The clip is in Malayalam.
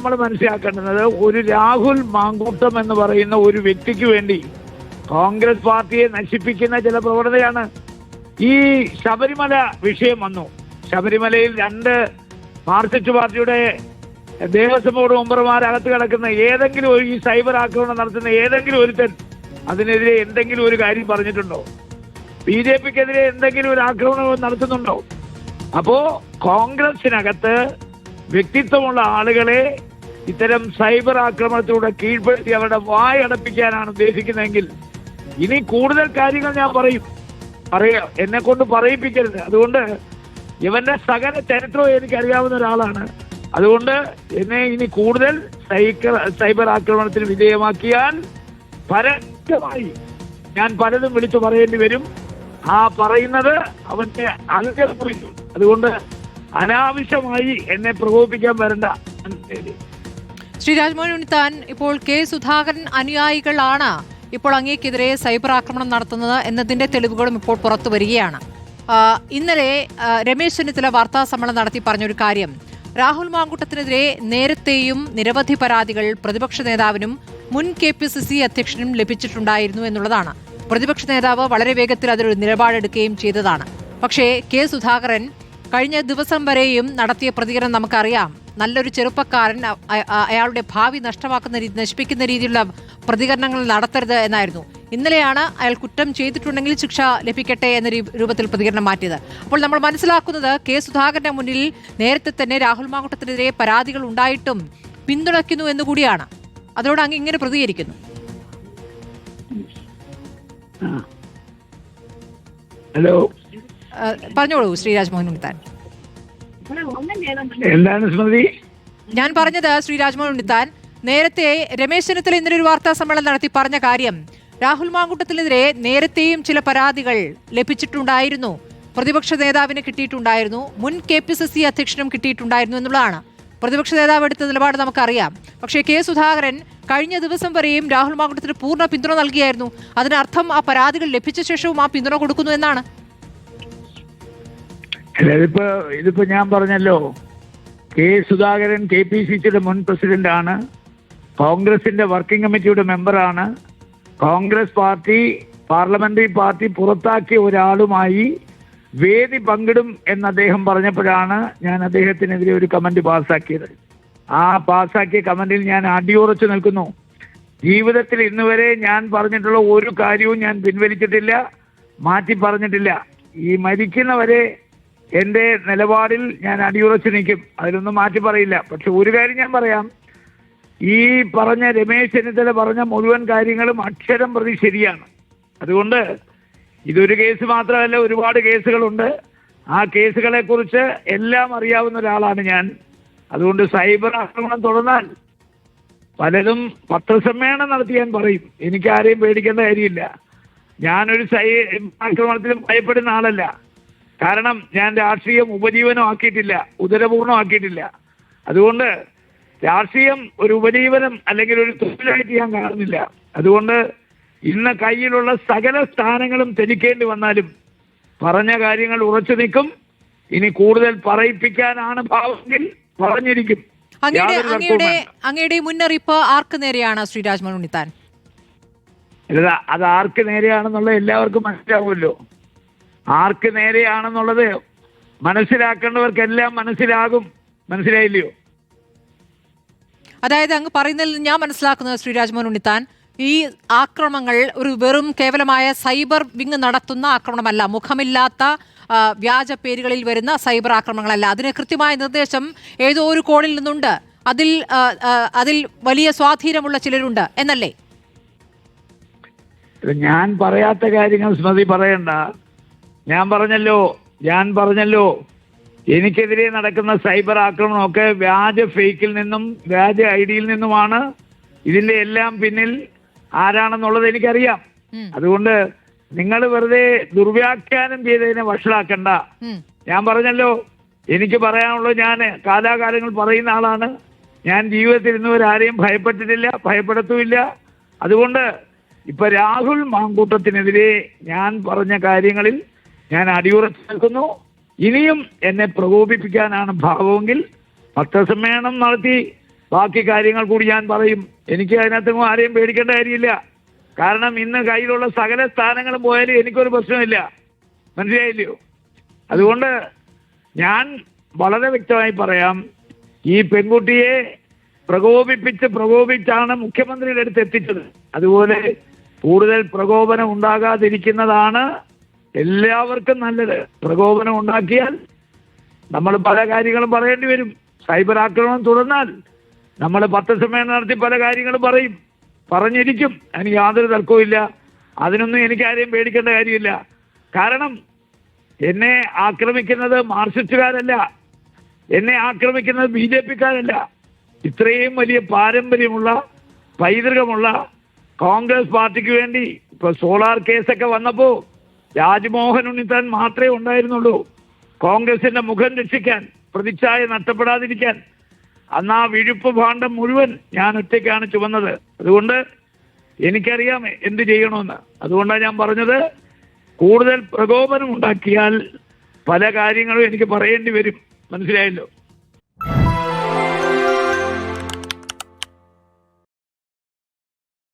നമ്മൾ മനസ്സിലാക്കേണ്ടത് ഒരു രാഹുൽ മാങ്കൂട്ടം എന്ന് പറയുന്ന ഒരു വ്യക്തിക്ക് വേണ്ടി കോൺഗ്രസ് പാർട്ടിയെ നശിപ്പിക്കുന്ന ചില പ്രവണതയാണ്. ഈ ശബരിമല വിഷയം വന്നു. ശബരിമലയിൽ 2 മാർക്സിസ്റ്റ് പാർട്ടിയുടെ ദേവസ്വം ബോർഡ് മെമ്പർമാരകത്ത് കിടക്കുന്ന ഏതെങ്കിലും ഈ സൈബർ ആക്രമണം നടത്തുന്ന ഏതെങ്കിലും ഒരുത്തൻ അതിനെതിരെ എന്തെങ്കിലും ഒരു കാര്യം പറഞ്ഞിട്ടുണ്ടോ? BJPക്കെതിരെ എന്തെങ്കിലും ഒരു ആക്രമണം നടത്തുന്നുണ്ടോ? അപ്പോ കോൺഗ്രസിനകത്ത് വ്യക്തിത്വമുള്ള ആളുകളെ ഇത്തരം സൈബർ ആക്രമണത്തിലൂടെ കീഴ്പ്പെടുത്തി അവരുടെ വായടപ്പിക്കാനാണ് ഉദ്ദേശിക്കുന്നതെങ്കിൽ ഇനി കൂടുതൽ കാര്യങ്ങൾ ഞാൻ പറയാം, എന്നെ കൊണ്ട് പറയിപ്പിക്കരുത്. അതുകൊണ്ട് ഇവന്റെ സകല ചരിത്രവും എനിക്കറിയാവുന്ന ഒരാളാണ്. അതുകൊണ്ട് എന്നെ ഇനി കൂടുതൽ സൈബർ ആക്രമണത്തിന് വിധേയമാക്കിയാൽ പരസ്യമായി ഞാൻ പലതും വിളിച്ചു പറയേണ്ടി വരും. ആ പറയുന്നത് അവന്റെ അംഗം കുറിക്കും. അതുകൊണ്ട് അനാവശ്യമായി എന്നെ പ്രകോപിപ്പിക്കാൻ വരണ്ട. ശ്രീ രാജ്മോഹൻ ഉണ്ണിത്താൻ, ഇപ്പോൾ കെ സുധാകരൻ അനുയായികളാണ് ഇപ്പോൾ അങ്ങേക്കെതിരെ സൈബർ ആക്രമണം നടത്തുന്നത് എന്നതിന്റെ തെളിവുകളും ഇപ്പോൾ പുറത്തു വരികയാണ്. ഇന്നലെ രമേശ് ചെന്നിത്തല വാർത്താ സമ്മേളനം നടത്തി പറഞ്ഞൊരു കാര്യം, രാഹുൽ മാങ്കൂട്ടത്തിനെതിരെ നേരത്തെയും നിരവധി പരാതികൾ പ്രതിപക്ഷ നേതാവിനും മുൻ KPCC അധ്യക്ഷനും ലഭിച്ചിട്ടുണ്ടായിരുന്നു എന്നുള്ളതാണ്. പ്രതിപക്ഷ നേതാവ് വളരെ വേഗത്തിൽ അതൊരു നിലപാടെടുക്കുകയും ചെയ്തതാണ്. പക്ഷേ കെ സുധാകരൻ കഴിഞ്ഞ ദിവസം വരെയും നടത്തിയ പ്രതികരണം നമുക്കറിയാം. നല്ലൊരു ചെറുപ്പക്കാരൻ അയാളുടെ ഭാവി നശിപ്പിക്കുന്ന രീതിയിലുള്ള പ്രതികരണങ്ങൾ നടത്തരുത് എന്നായിരുന്നു. ഇന്നലെയാണ് അയാൾ കുറ്റം ചെയ്തിട്ടുണ്ടെങ്കിൽ ശിക്ഷ ലഭിക്കട്ടെ എന്ന രൂപത്തിൽ പ്രതികരണം മാറ്റിയത്. അപ്പോൾ നമ്മൾ മനസ്സിലാക്കുന്നത് കെ സുധാകരന്റെ മുന്നിൽ നേരത്തെ തന്നെ രാഹുൽ മാങ്കൂട്ടത്തിനെതിരെ പരാതികൾ ഉണ്ടായിട്ടും പിന്തുണയ്ക്കുന്നു എന്നുകൂടിയാണ്. അതോട് അങ്ങ് ഇങ്ങനെ പ്രതികരിക്കുന്നു. ഹലോ, പറഞ്ഞോളൂ ശ്രീ രാജ്മോഹൻ ഉണ്ണിത്താൻ. എന്താണ് സ്മൃതി? ഞാൻ പറഞ്ഞത് ശ്രീ രാജ്മോഹൻ ഉണ്ണിത്താൻ, നേരത്തെ രമേശ് ചെന്നിത്തല ഇന്നലെ ഒരു വാർത്താ സമ്മേളനം നടത്തി പറഞ്ഞ കാര്യം, രാഹുൽ മാങ്കൂട്ടത്തിനെതിരെ നേരത്തെയും ചില പരാതികൾ ലഭിച്ചിട്ടുണ്ടായിരുന്നു, പ്രതിപക്ഷ നേതാവിന് കിട്ടിയിട്ടുണ്ടായിരുന്നു, മുൻ KPCC അധ്യക്ഷനും കിട്ടിയിട്ടുണ്ടായിരുന്നു എന്നുള്ളതാണ്. പ്രതിപക്ഷ നേതാവ് എടുത്ത നിലപാട് നമുക്കറിയാം. പക്ഷേ കെ സുധാകരൻ കഴിഞ്ഞ ദിവസം വരെയും രാഹുൽ മാങ്കൂട്ടത്തിന് പൂർണ്ണ പിന്തുണ നൽകിയായിരുന്നു. അതിനർത്ഥം ആ പരാതികൾ ലഭിച്ച ശേഷവും ആ പിന്തുണ കൊടുക്കുന്നു എന്നാണ്. ഇതിപ്പോ ഞാൻ പറഞ്ഞല്ലോ, കെ സുധാകരൻ KPCCയുടെ മുൻ പ്രസിഡന്റ് ആണ്, കോൺഗ്രസിന്റെ വർക്കിംഗ് കമ്മിറ്റിയുടെ മെമ്പറാണ്. കോൺഗ്രസ് പാർലമെന്ററി പാർട്ടി പുറത്താക്കിയ ഒരാളുമായി വേദി പങ്കിടും എന്ന് അദ്ദേഹം പറഞ്ഞപ്പോഴാണ് ഞാൻ അദ്ദേഹത്തിനെതിരെ ഒരു കമന്റ് പാസ്സാക്കിയത്. ആ പാസ്സാക്കിയ കമന്റിൽ ഞാൻ അടിയുറച്ചു നിൽക്കുന്നു. ജീവിതത്തിൽ ഇന്നുവരെ ഞാൻ പറഞ്ഞിട്ടുള്ള ഒരു കാര്യവും ഞാൻ പിൻവലിച്ചിട്ടില്ല, മാറ്റി പറഞ്ഞിട്ടില്ല. ഈ മരിക്കുന്നവരെ എൻ്റെ നിലപാടിൽ ഞാൻ അടിയുറച്ചു നിൽക്കും, അതിലൊന്നും മാറ്റി പറയില്ല. പക്ഷെ ഒരു കാര്യം ഞാൻ പറയാം, ഈ പറഞ്ഞ രമേശ് ചെന്നിത്തല പറഞ്ഞ മുഴുവൻ കാര്യങ്ങളും അക്ഷരം പ്രതി ശരിയാണ്. അതുകൊണ്ട് ഇതൊരു കേസ് മാത്രമല്ല, ഒരുപാട് കേസുകളുണ്ട്. ആ കേസുകളെ കുറിച്ച് എല്ലാം അറിയാവുന്ന ഒരാളാണ് ഞാൻ. അതുകൊണ്ട് സൈബർ ആക്രമണം തുടർന്നാൽ പലരും പത്രസമ്മേളനം നടത്തി ഞാൻ പറയും. എനിക്ക് ആരെയും പേടിക്കേണ്ട കാര്യമില്ല. ഞാനൊരു ആക്രമണത്തിലും ഭയപ്പെടുന്ന ആളല്ല. കാരണം ഞാൻ രാഷ്ട്രീയം ഉപജീവനം ആക്കിയിട്ടില്ല, ഉദരപൂർണ്ണമാക്കിയിട്ടില്ല. അതുകൊണ്ട് രാഷ്ട്രീയം ഒരു ഉപജീവനം അല്ലെങ്കിൽ ഒരു തൊഴിലായിട്ട് ഞാൻ കാണുന്നില്ല. അതുകൊണ്ട് ഇന്ന് കയ്യിലുള്ള സകല സ്ഥാനങ്ങളും ത്യജിക്കേണ്ടി വന്നാലും പറഞ്ഞ കാര്യങ്ങൾ ഉറച്ചു നിൽക്കും. ഇനി കൂടുതൽ പറയിപ്പിക്കാനാണ് ഭാവമെങ്കിൽ പറഞ്ഞിരിക്കും. അങ്ങയുടെ മുന്നറിയിപ്പ് ആർക്ക് നേരെയാണ് ശ്രീ രാജ്മോഹൻ ഉണ്ണിത്താൻ? അത് ആർക്ക് നേരെയാണെന്നുള്ളത് എല്ലാവർക്കും മനസ്സിലാവുമല്ലോ. ആർക്ക് നേരെയാണെന്നുള്ളത് മനസ്സിലാക്കേണ്ടവർക്കെല്ലാം മനസ്സിലാകും. മനസ്സിലായില്ലയോ? അതായത് അങ്ങ് പറയുന്നതിൽ ഞാൻ മനസ്സിലാക്കുന്നത് ശ്രീ രാജ്മോഹൻ ഉണ്ണിത്താൻ, ഈ ആക്രമണങ്ങൾ ഒരു വെറും കേവലമായ സൈബർ വിങ് നടത്തുന്ന ആക്രമണമല്ല, മുഖമില്ലാത്ത വ്യാജ പേരുകളിൽ വരുന്ന സൈബർ ആക്രമണങ്ങളല്ല. അതിന് കൃത്യമായ നിർദ്ദേശം ഏതോ ഒരു കോണിൽ നിന്നുണ്ട്, അതിൽ വലിയ സ്വാധീനമുള്ള ചിലരുണ്ട് എന്നല്ലേ? ഞാൻ പറയാത്ത കാര്യങ്ങൾ സ്മൃതി പറയണ്ട. ഞാൻ പറഞ്ഞല്ലോ എനിക്കെതിരെ നടക്കുന്ന സൈബർ ആക്രമണമൊക്കെ വ്യാജ ഫേക്കിൽ നിന്നും വ്യാജ ഐഡിയിൽ നിന്നുമാണ്. ഇതിന്റെ എല്ലാം പിന്നിൽ ആരാണെന്നുള്ളത് എനിക്കറിയാം. അതുകൊണ്ട് നിങ്ങൾ വെറുതെ ദുർവ്യാഖ്യാനം ചെയ്തതിനെ വഷളാക്കണ്ട. ഞാൻ പറഞ്ഞല്ലോ, എനിക്ക് പറയാനുള്ളത് ഞാൻ കാലാകാലങ്ങൾ പറയുന്ന ആളാണ്. ഞാൻ ജീവിതത്തിൽ ഇന്നുവരെ ആരെയും ഭയപ്പെട്ടിട്ടില്ല, ഭയപ്പെടുത്തുമില്ല. അതുകൊണ്ട് ഇപ്പൊ രാഹുൽ മാങ്കൂട്ടത്തിനെതിരെ ഞാൻ പറഞ്ഞ കാര്യങ്ങളിൽ ഞാൻ അടിയുറച്ചു നിൽക്കുന്നു. ഇനിയും എന്നെ പ്രകോപിപ്പിക്കാനാണ് ഭാവമെങ്കിൽ പത്രസമ്മേളനം നടത്തി ബാക്കി കാര്യങ്ങൾ കൂടി ഞാൻ പറയും. എനിക്ക് അതിനകത്തൊന്നും ആരെയും പേടിക്കേണ്ട കാര്യമില്ല. കാരണം ഇന്ന് കയ്യിലുള്ള സകല സ്ഥാനങ്ങളും പോയാലും എനിക്കൊരു പ്രശ്നമില്ല. മനസ്സിലായില്ലയോ? അതുകൊണ്ട് ഞാൻ വളരെ വ്യക്തമായി പറയാം, ഈ പെൺകുട്ടിയെ പ്രകോപിച്ചാണ് മുഖ്യമന്ത്രിയുടെ അടുത്ത് എത്തിച്ചത്. അതുപോലെ കൂടുതൽ പ്രകോപനം ഉണ്ടാകാതിരിക്കുന്നതാണ് എല്ലാവർക്കും നല്ലത്. പ്രകോപനം ഉണ്ടാക്കിയാൽ നമ്മൾ പല കാര്യങ്ങളും പറയേണ്ടി വരും. സൈബർ ആക്രമണം തുടർന്നാൽ നമ്മൾ പത്രസമ്മേളനം നടത്തി പല കാര്യങ്ങളും പറഞ്ഞിരിക്കും. എനിക്ക് യാതൊരു തർക്കവുമില്ല. അതിനൊന്നും എനിക്ക് ആരെയും പേടിക്കേണ്ട കാര്യമില്ല. കാരണം എന്നെ ആക്രമിക്കുന്നത് മാർക്സിസ്റ്റുകാരല്ല, എന്നെ ആക്രമിക്കുന്നത് BJPക്കാരല്ല. ഇത്രയും വലിയ പാരമ്പര്യമുള്ള പൈതൃകമുള്ള കോൺഗ്രസ് പാർട്ടിക്ക് വേണ്ടി ഇപ്പോൾ സോളാർ കേസൊക്കെ വന്നപ്പോൾ രാജ്മോഹൻ ഉണ്ണിത്താൻ മാത്രമേ ഉണ്ടായിരുന്നുള്ളൂ കോൺഗ്രസിന്റെ മുഖം രക്ഷിക്കാൻ, പ്രതിച്ഛായ നഷ്ടപ്പെടാതിരിക്കാൻ. അന്ന് ആ വിഴുപ്പ് ഭാണ്ഡം മുഴുവൻ ഞാൻ ഒറ്റയ്ക്കാണ് ചുമന്നത്. അതുകൊണ്ട് എനിക്കറിയാം എന്ത് ചെയ്യണമെന്ന്. അതുകൊണ്ടാണ് ഞാൻ പറഞ്ഞത്, കൂടുതൽ പ്രകോപനം ഉണ്ടാക്കിയാൽ പല കാര്യങ്ങളും എനിക്ക് പറയേണ്ടി വരും. മനസ്സിലായല്ലോ?